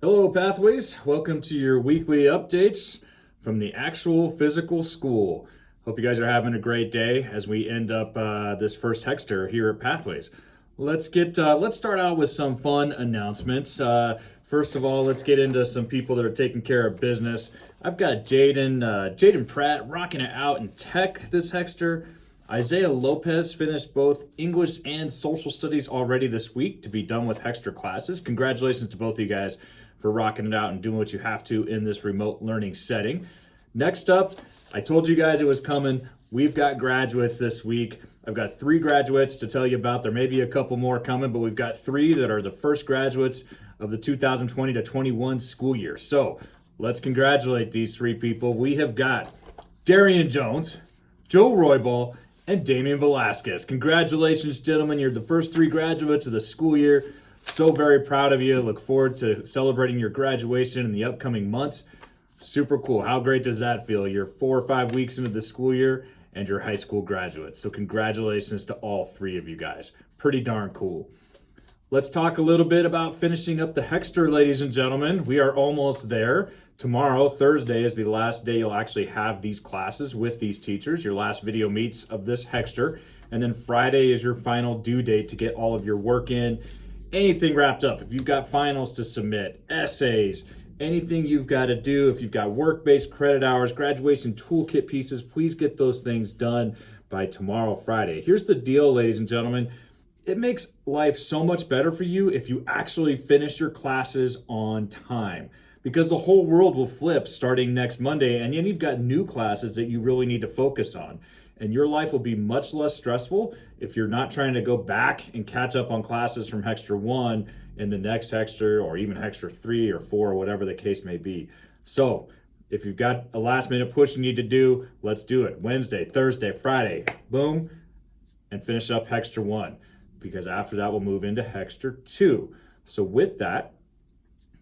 Hello, Pathways. Welcome to your weekly updates from the actual physical school. Hope you guys are having a great day as we end up this first Hexter here at Pathways. Let's start out with some fun announcements. First of all, let's get into some people that are taking care of business. I've got Jaden Pratt rocking it out in tech this Hexter. Isaiah Lopez finished both English and social studies already this week to be done with Hexter classes. Congratulations to both of you guys for rocking it out and doing what you have to in this remote learning setting. Next up, I told you guys it was coming. We've got graduates this week. I've got 3 graduates to tell you about. There may be a couple more coming, but we've got 3 that are the first graduates of the 2020 to 21 school year. So let's congratulate these 3 people. We have got Darian Jones, Joe Roybal, and Damian Velasquez. Congratulations, gentlemen. You're the first 3 graduates of the school year. So very proud of you. Look forward to celebrating your graduation in the upcoming months. Super cool. How great does that feel? You're 4 or 5 weeks into the school year and you're high school graduates. So congratulations to all 3 of you guys. Pretty darn cool. Let's talk a little bit about finishing up the Hexter, ladies and gentlemen. We are almost there. Tomorrow, Thursday, is the last day you'll actually have these classes with these teachers, your last video meets of this Hexter. And then Friday is your final due date to get all of your work in, anything wrapped up. If you've got finals to submit, essays, anything you've got to do, if you've got work-based credit hours, graduation toolkit pieces, please get those things done by tomorrow, Friday. Here's the deal, ladies and gentlemen. It makes life so much better for you if you actually finish your classes on time, because the whole world will flip starting next Monday, and then you've got new classes that you really need to focus on. And your life will be much less stressful if you're not trying to go back and catch up on classes from Hexter 1 in the next Hexter, or even Hexter 3 or 4, or whatever the case may be. So if you've got a last minute push you need to do, let's do it. Wednesday, Thursday, Friday, boom, and finish up Hexter 1, because after that we'll move into Hexter 2. So with that,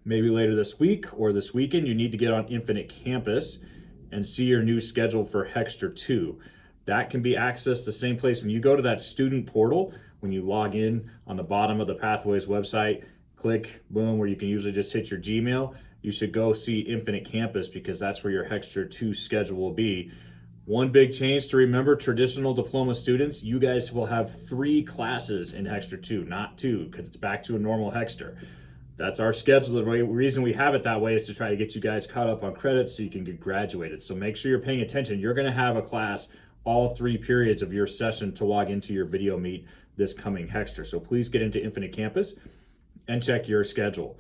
maybe later this week or this weekend, you need to get on Infinite Campus and see your new schedule for Hexter 2. That can be accessed the same place. When you go to that student portal, when you log in on the bottom of the Pathways website, click, boom, where you can usually just hit your Gmail, you should go see Infinite Campus, because that's where your Hexter 2 schedule will be. One big change to remember, traditional diploma students, you guys will have 3 classes in Hexter 2, not 2, because it's back to a normal Hexter. That's our schedule. The reason we have it that way is to try to get you guys caught up on credits so you can get graduated. So make sure you're paying attention. You're going to have a class all 3 periods of your session to log into your video meet this coming Hexter. So please get into Infinite Campus and check your schedule.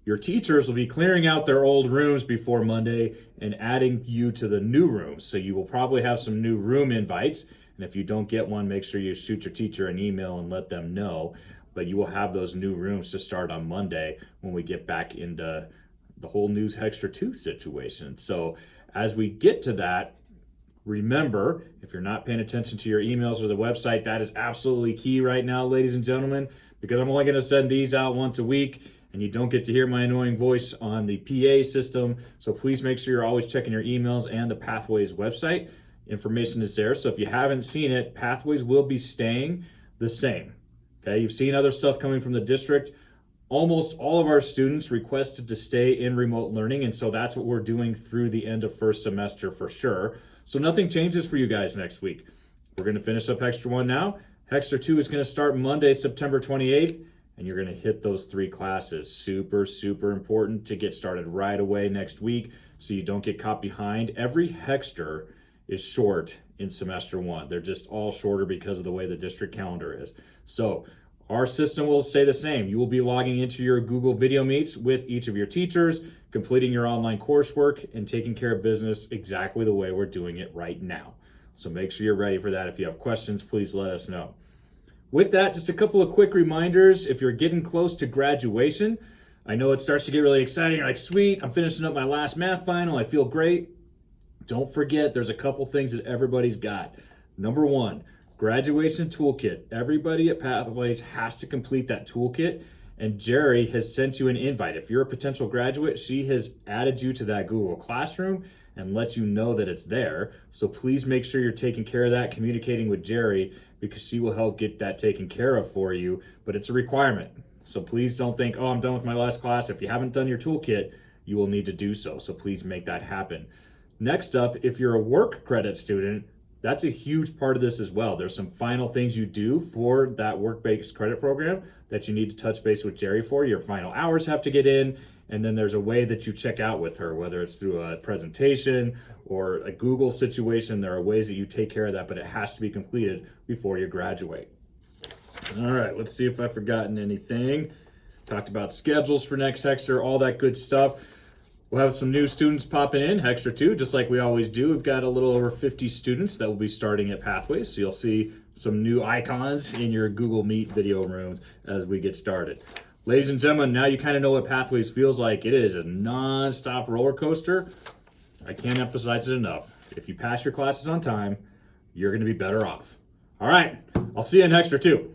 Your teachers will be clearing out their old rooms before Monday and adding you to the new rooms. So you will probably have some new room invites. And if you don't get one, make sure you shoot your teacher an email and let them know. But you will have those new rooms to start on Monday when we get back into the whole new Hexter 2 situation. So as we get to that, remember, if you're not paying attention to your emails or the website, that is absolutely key right now, ladies and gentlemen, because I'm only going to send these out once a week, and you don't get to hear my annoying voice on the PA system. So please make sure you're always checking your emails and the Pathways website. Information is there. So if you haven't seen it, Pathways will be staying the same. Okay, you've seen other stuff coming from the district. Almost all of our students requested to stay in remote learning, and so that's what we're doing through the end of first semester for sure. So nothing changes for you guys next week. We're going to finish up Hexter 1 now. Hexter 2 is going to start Monday, September 28th, and you're going to hit those 3 classes. Super, super important to get started right away next week so you don't get caught behind. Every Hexter is short in semester 1. They're just all shorter because of the way the district calendar is. So our system will stay the same. You will be logging into your Google Video Meets with each of your teachers, completing your online coursework, and taking care of business exactly the way we're doing it right now. So make sure you're ready for that. If you have questions, please let us know. With that, just a couple of quick reminders. If you're getting close to graduation, I know it starts to get really exciting. You're like, sweet, I'm finishing up my last math final. I feel great. Don't forget, there's a couple things that everybody's got. Number 1, graduation toolkit. Everybody at Pathways has to complete that toolkit, and Jerry has sent you an invite. If you're a potential graduate, she has added you to that Google Classroom and let you know that it's there. So please make sure you're taking care of that, communicating with Jerry, because she will help get that taken care of for you. But it's a requirement. So please don't think, oh, I'm done with my last class. If you haven't done your toolkit, you will need to do so. So please make that happen. Next up, if you're a work credit student, that's a huge part of this as well. There's some final things you do for that work-based credit program that you need to touch base with Jerry for. Your final hours have to get in, and then there's a way that you check out with her, whether it's through a presentation or a Google situation. There are ways that you take care of that, but it has to be completed before you graduate. All right, let's see if I've forgotten anything. Talked about schedules for next Hexter, all that good stuff. We'll have some new students popping in, Hexter 2, just like we always do. We've got a little over 50 students that will be starting at Pathways, so you'll see some new icons in your Google Meet video rooms as we get started. Ladies and gentlemen, now you kind of know what Pathways feels like. It is a non-stop roller coaster. I can't emphasize it enough. If you pass your classes on time, you're going to be better off. All right, I'll see you in Hexter 2.